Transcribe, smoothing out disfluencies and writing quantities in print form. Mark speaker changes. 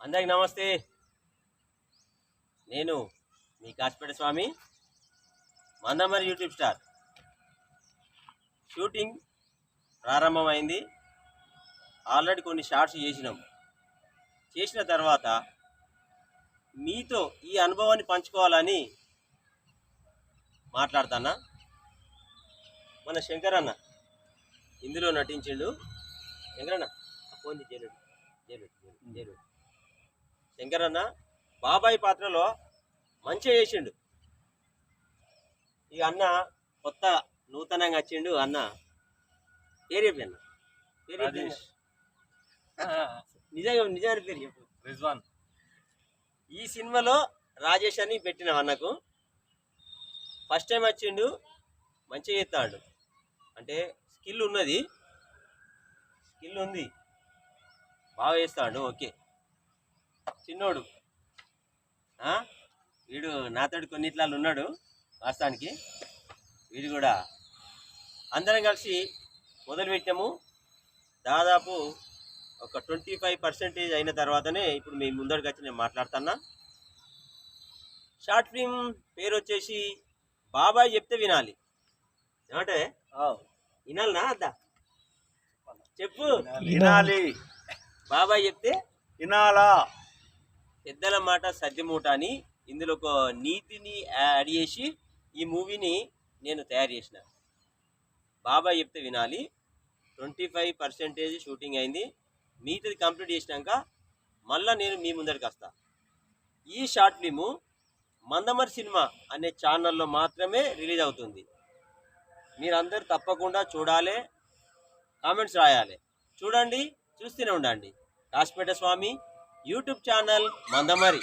Speaker 1: అందరికి నమస్తే. నేను మీ కాసిపేట స్వామి, మందమరి యూట్యూబ్ స్టార్. షూటింగ్ ప్రారంభమైంది. ఆల్రెడీ కొన్ని షార్ట్స్ చేసిన తర్వాత మీతో ఈ అనుభవాన్ని పంచుకోవాలని మాట్లాడుతున్నా. మన శంకర్ అన్న ఇందులో నటించిండు. శంకర్ అన్న ఫోన్ జైలు శంకర్ అన్న బాబాయ్ పాత్రలో మంచిగా చేసిండు. ఇక అన్న కొత్త నూతనంగా వచ్చిండు. అన్న పేరు చెప్పి అన్న నిజమైన పేరు చెప్పు.
Speaker 2: రిజ్వాన్.
Speaker 1: ఈ సినిమాలో రాజేష్ అని పెట్టిన అన్నకు ఫస్ట్ టైం వచ్చిండు. మంచిగా చేస్తాడు, అంటే స్కిల్ ఉంది, బాగా చేస్తాడు. ఓకే, చిన్నోడు వీడు నాతోటి కొన్నిట్లలో ఉన్నాడు వాస్తవానికి. వీడు కూడా అందరం కలిసి మొదలుపెట్టాము. దాదాపు ఒక 25% అయిన తర్వాతనే ఇప్పుడు మీ ముందరికి వచ్చి నేను మాట్లాడుతున్నా. షార్ట్ ఫిల్మ్ పేరు వచ్చేసి బాబాయ్ చెప్తే వినాలి. ఏమంటే వినాలనా అద్దా చెప్పు.
Speaker 2: వినాలి.
Speaker 1: బాబాయ్ చెప్తే
Speaker 2: వినాలా.
Speaker 1: పెద్దల మాట సద్యమూట అని ఇందులో ఒక నీతిని యాడ్ చేసి ఈ మూవీని నేను తయారు చేసిన. బాబాయ్ చెప్తే వినాలి 25% షూటింగ్ అయింది. మిగతాది కంప్లీట్ చేసినాక మళ్ళీ నేను మీ ముందరికి వస్తా. ఈ షార్ట్ ఫిల్ము మందమరి సినిమా అనే ఛానల్లో మాత్రమే రిలీజ్ అవుతుంది. మీరందరూ తప్పకుండా చూడాలి, కామెంట్స్ రాయాలి. చూడండి, చూస్తూనే ఉండండి. కాసిపేట స్వామి యూట్యూబ్ ఛానల్ మందమరి.